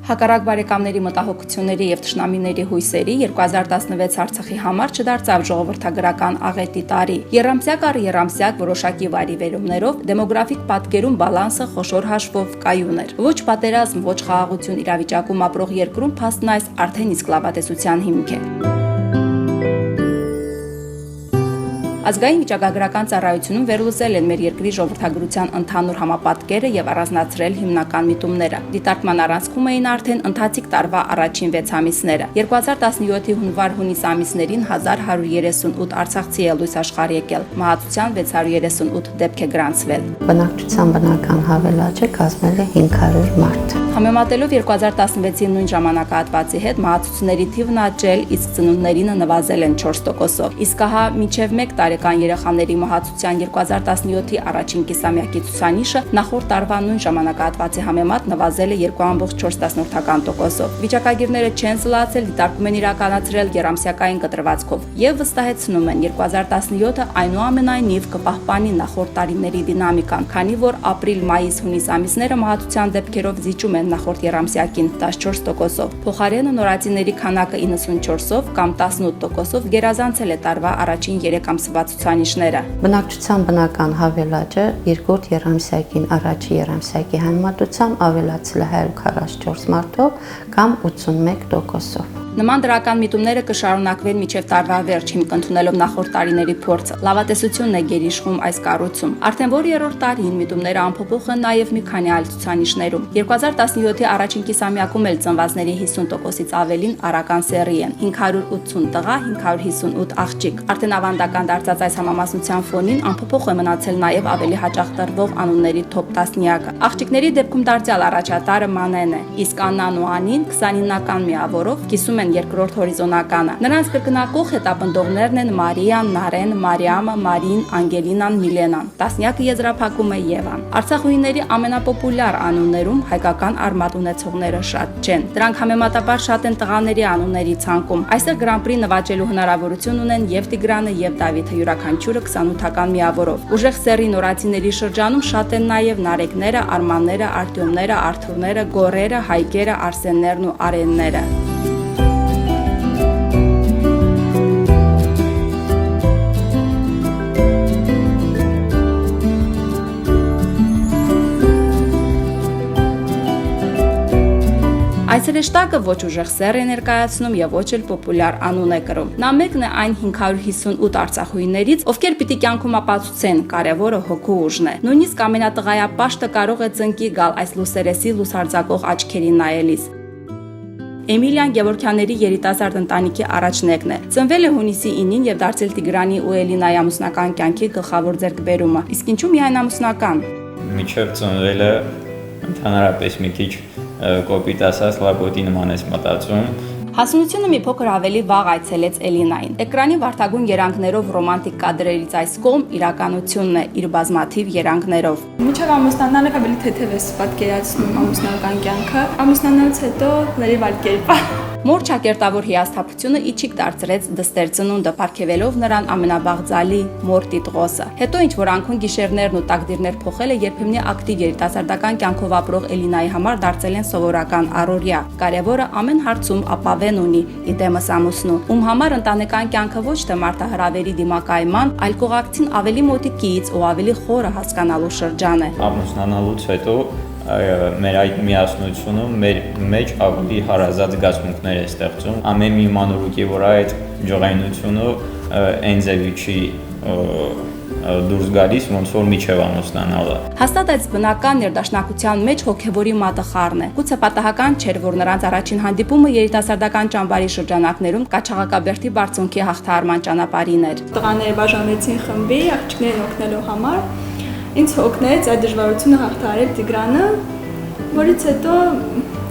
Հակառակ բարեկամների մտահոգությունների եւ թշնամիների հույսերի 2016 Արցախի համար չդարձավ ժողովրդագրական աղետի տարի։ Երամսյակ առ երամսյակ որոշակի վարիվերումներով դեմոգրաֆիկ պատկերում բալանսը խոշոր հաշվով կայուն էր։ Ոչ պատերազմ, ոչ խաղաղություն իրավիճակում ապրող երկրում փաստն այս արդեն իսկ լավատեսության հիմք է։ Ազգային վիճակագրական ծառայությունում վերլուծել են մեր երկրի ժողովրդագրության ընդհանուր համապատկերը եւ առանձնացրել հիմնական միտումները։ Դիտարկման առանցքում էին արդեն ընթացիկ տարվա առաջին 6 ամիսները։ 2017-ի հունվար-հունիս ամիսներին 1138 արցախցի է լույս աշխարհ եկել։ Մահացության 638 դեպք է գրանցվել։ Բնակչության բնական հավելաճը կազմել է 500 մարդ։ Համեմատելով 2016-ի նույն ժամանակահատվածի հետ մահացությունների թիվն աճել, իսկ ծնունդներինը նվազել են 4%-ով։ Իսկ հա մինչև 1 տարեկան երեխաների մահացության 2017-ի առաջին կիսամյակի ցուցանիշը նախորդ տարվա նույն ժամանակահատվածի համեմատ նվազել է 2.4%-ով։ Վիճակագիրները չեն զլացել, դիտարկում են իրականացրել երամսյակային կտրվածքով եւ վստահեցնում են 2017-ը այնուամենայնիվ կպահպանի նախորդ տարիների դինամիկան, քանի որ ապրիլ-մայիս-հունիս ամիսները մահացության դեպքերով զիջում են նախորդ երամսյակին 14%-ով։ Փոխարենը նորածինների քանակը 94%-ով կամ 18%-ով գերազանցել է տարվա առաջին 3 ամսվա ցուցանիշները։ Բնակչության բնական հավելաճը երկրորդ երամսյակին առաջի երամսյակի համեմատությամբ ավելացել է 144 մարդով կամ 81%-ով։ Նման դրական միտումները կշարունակվեն մինչև տարվա վերջ, հիմք ընդունելով նախորդ տարիների փորձը։ Լավատեսությունն է գերիշխում այս կառույցում։ Արդեն որ երրորդ տարին միտումները անփոփոխ են նաև մի քանի այլ ցուցանիշներում։ 2017-ի առաջին կիսամյակում էլ ծնվածների 50%-ից ավելին արական սեռի են՝ 580 տղա, 558 աղջիկ։ Արդեն ավանդական դարձած այս համամասնության ֆոնին անփոփոխ է մնացել նաև ավելի հաճախ տրվող անունների թոփ 10-ը։ Աղջիկների դեպքում դարձյալ առաջատարը Մանեն է, իսկ Աննան ու Անին 29-ական միավորով կիսում երկրորդ հորիզոնականը։ Նրանց կրկնակող հետապնդողներն են Մարիան, Նարեն, Մարիամը, Մարին, Անգելինան, Միլենան։ 10-ը եզրափակում է Եվան։ Արցախուհիների ամենապոպուլյար անուններում հայկական արմատ ունեցողները շատ չեն։ Դրանք համեմատաբար շատ են տղաների անունների ցանկում։ Այստեղ Grand-Prix նվաճելու հնարավորություն ունեն եւ Տիգրանը եւ Դավիթը, յուրաքանչյուրը 28-ական միավորով։ Ուժեղ սեռի նորածիների շրջանում շատ են նաեւ Նարեկները, Արմանները, Արտյոմները, Արթուրները, Գորերը, Հայկերը, Արսեններն ու Արենները։ Այս հրեշտակը ոչ ուժեղ սեռ է ներկայացնում եւ ոչ էլ պոպուլյար անուն է կրում։ Նա մեկն է այն 558 արցախուհիներից, ովքեր պիտի կյանքում ապացուցեն, կարևորը հոգու ուժն է։ Նույնիսկ ամենատղայապաշտը կարող է ծնկի գալ այս լուսերեսի լուսարձակող աչքերին նայելիս։ Էմիլիան Գևորգյանների երիտասարդ ընտանիքի առաջնեկն է։ Ծնվել է հունիսի 9-ին եւ դարձել Տիգրանի ու Էլինայի ամուսնական կյանքի գլխավոր ձեռքբերումը։ Իսկ ինչու միայն ամուսնական։ Միջև ծնվելը ընդհանրապես մի քիչ կոպիտ ասած լագոտի նման ես մտածում։ Հասունությունը մի փոքր ավելի վաղ այցելեց Էլինային։ Էկրանի վարդագույն երանգներով ռոմանտիկ կադրերից այս կողմ իրականությունն է իր բազմաթիվ երանգներով։ Մինչև ամուսնանալը ավելի թեթև է պատկերացնում ամուսնական կյանքը։ Ամուսնանալուց հետո լրիվ այլ կերպ է։ Մոր ճակերտավոր հիասթափությունը իջիկ դարձրեց դստեր ծնունդը, պարգևելով նրան ամենաբաղձալի մոր տիտղոսը։ Հետո ինչ որ անքուն գիշերներն ու տակդիրներ փոխելը երբեմնի ակտիվ երիտասարդական կյանքով ապրող Էլինայի համար դարձել են սովորական առօրյա։ Կարևորը ամեն հարցում ապավեն ունի, իդեմս ամուսնու, ում համար ընտանեկան կյանքը ոչ թե մարտահրավերի դիմակայման, այլ կողակցին ավելի մոտիկից ու ավելի խորը հասկանալու շրջան է։ Ամուսնանալուց հետո մեր այդ միասնությունը մեր մեջ ավելի հարազատ զգացմունքներ է ստեղծում։ Ամեն մի մանրուկի վրա այդ ջղայնությունը այնձևի չի դուրս գալիս, ոնց որ միջև ամուսնանալը։ Հաստատ այդ բնական ներդաշնակության մեջ հոգևորի մատը խառն է։ Գուցե պատահական չէր, որ նրանց առաջին հանդիպումը երիտասարդական ճամբարի շրջանակներում Կաչաղակաբերդի բարձունքի հաղթահարման ճանապարհին էր։ Տղաները բաժանվեցին խմբի, աղջիկներին օգնելու համար։ Ինձ հոգնեց այդ դժվարությունը հաղթահարել Տիգրանը, որից հետո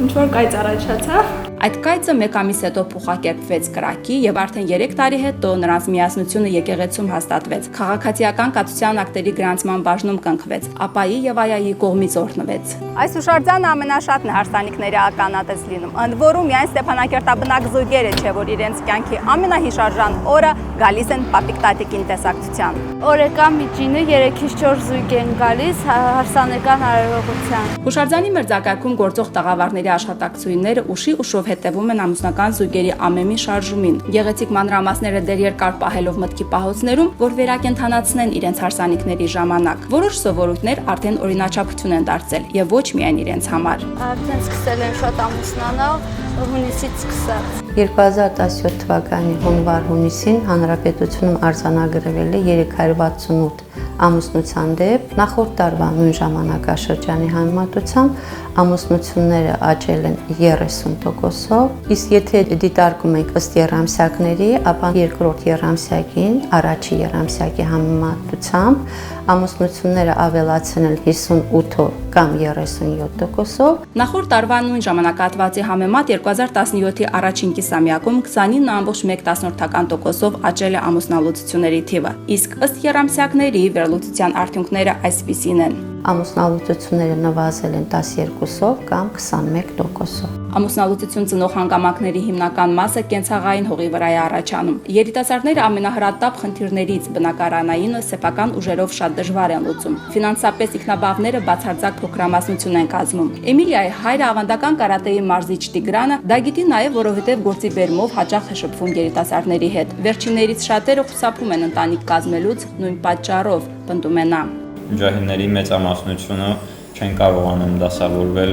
ինչ-որ կայծ առաջացավ։ Այդ կայծը մեկ ամիս հետո փոխակերպվեց կրակի եւ արդեն 3 տարի հետո նրանց միասնությունը եկեղեցում հաստատվեց։ Քաղաքացիական կացության ակտերի գրանցման բաժնում կնքվեց, ապայի եւ այայի կողմից օրհնվեց։ Այս հուշարձանը ամենաշատն է հարսանիքների ականատես լինում։ Ընդ որում միայն Ստեփանակերտաբնակ զույգերը չէ, որ իրենց կյանքի ամենահիշարժան օրը գալիս են պապիկ տատիկին տեսակցության։ Օրեկան միջինը 3-ից 4 զույգ են գալիս հարսանեկան արարողության։ Հուշարձանի մերձակայքում գործող տաղավարների ընտանիքների աշխատակցուհիները ուշով հետևում են ամուսնական զույգերի ամեմի շարժումին։ Գեղեցիկ մանրամասները դեռ երկար պահելով մտքի պահոցներում, որ վերակենդանացնեն իրենց հարսանիքների ժամանակ։ Որոշ սովորույթներ արդեն օրինաչափություն են դարձել եւ ոչ միայն իրենց համար։ Արդեն սկսել են շատ ամուսնանալ, հունիսից սկսած։ 2017 թվականի հունվար-հունիսին հանրապետությունում արձանագրվել է 368 ամուսնության դեպք, նախորդ տարվա նույն ժամանակաշրջանի համեմատությամբ ամուսնությունները աճել են 30%-ով, իսկ եթե դիտարկում ենք ըստ եռամսյակների, ապա երկրորդ եռամսյակին առաջի եռամսյակի համեմատությամբ ամուսնությունները ավելացել են 58 կամ 37%-ով։ Նախորդ տարվա նույն ժամանակահատվածի համեմատ 2017-ի առաջին կիսամյակում 29.1%-ով աճել է ամուսնալուծությունների թիվը, իսկ ըստ եռամսյակների վերլուծության արդյունքները այսպիսին են։ Ամուսնալուծությունները նվազել են 12%-ով կամ 21%-ով։ Ամուսնալուծություն ծնող հանգամանքների հիմնական մասը կենցաղային հողի վրա է առաջանում։ Երիտասարդները ամենահրատապ խնդիրներից բնակարանայինը սեփական ուժերով շատ դժվար են լուծում։ Ֆինանսապես ինքնաբավները բացարձակ փոքրամասնություն են կազմում։ Էմիլիայի հայրը ավանդական կարատեի մարզիչ Տիգրանը դա գիտի նաև, որովհետև գործի բերումով հաճախ է շփվում երիտասարդների հետ։ Վերջիններից շատերը խուսափում են ընտանիք կազմելուց նույն պատճառով, պնդում է նա։ Ջահիլների մեծամասնությունը չեն կարողանում դասավորվել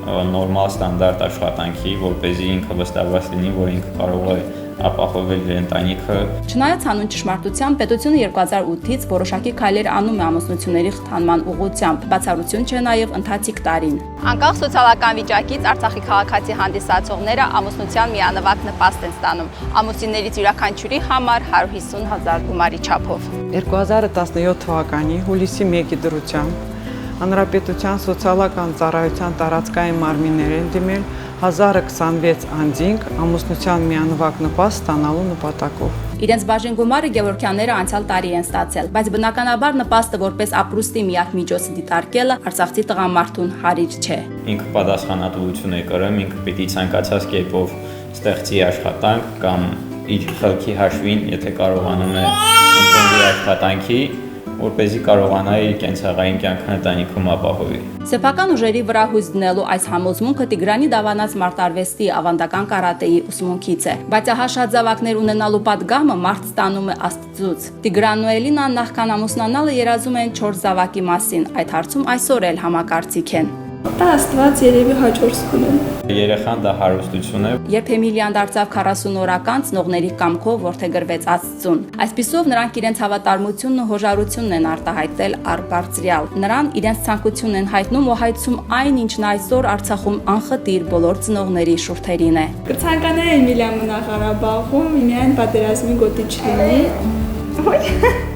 նորմալ ստանդարտ աշխատանքի, որպեսզի ինքը վստահված լինի, որ ինքը կարող է ապահովել իր ընտանիքը։ Չնայած հանուն ճշմարտության, պետությունը 2008-ից որոշակի քայլեր անում է ամուսնությունների խթանման ուղղությամբ, բացառություն չէ նաև ընթացիկ տարին։ Անկախ սոցիալական վիճակից Արցախի քաղաքացի հանդիսացողները ամուսնության միանվագ նպաստ են ստանում։ Ամուսիններից յուրաքանչյուրի համար 150,000 գումարի չափով։ 2017 թվականի հուլիսի 1-ի դրությամբ Հանրապետության սոցիալական ծառայության տարածքային մարմիններ են դիմել 1026 անձինք ամուսնության միանվագ նպաստ ստանալու նպատակով։ Իրենց բաժին գումարը Գևորգյանները անցյալ տարի են ստացել, բայց բնականաբար նպաստը որպես ապրուստի միակ միջոց դիտարկելը արցախցի տղամարդուն հարիր չէ։ Ինքը պատասխանատվություն է կրում, ինքը պիտի ցանկացած կերպով ստեղծի աշխատանք կամ իր խելքի հաշվին, եթե կարողանում է ընդունի աշխատանքի, որպեսզի կարողանա իր կենցաղային կյանքը ընտանիքում ապահովի։ Սեփական ուժերի վրա հույս դնելու այս համոզմունքը Տիգրանի դավանած մարտարվեստի ավանդական կարատեի ուսմունքից է, բայց ահա շատ զավակներ ունենալու պատգամը մարդ ստանում է Աստծուց։ Տիգրանն ու Էլինան նախքան ամուսնանալը երազում են 4 զավակի մասին, այդ հարցում այսօր էլ համակարծիք են։ Դա Աստված երևի հաջորդ կունեն։ Երեխան դա հարստություն է։ Երբ Էմիլիան դարձավ 40 օրական, ծնողների կամքով որդեգրվեց Աստծուն։ Այսպիսով նրանք իրենց հավատարմությունն ու հոժարությունն են արտահայտել առ Բարձրյալ։ Նրան իրենց ցանկությունն են հայտնում ու հայցում այն, ինչն այսօր Արցախում անխտիր բոլոր ծնողների շուրթերին է։ Կցանկանայի Էմիլիան մնա Ղարաբաղում, միայն պատերազմի գոտի չլինի։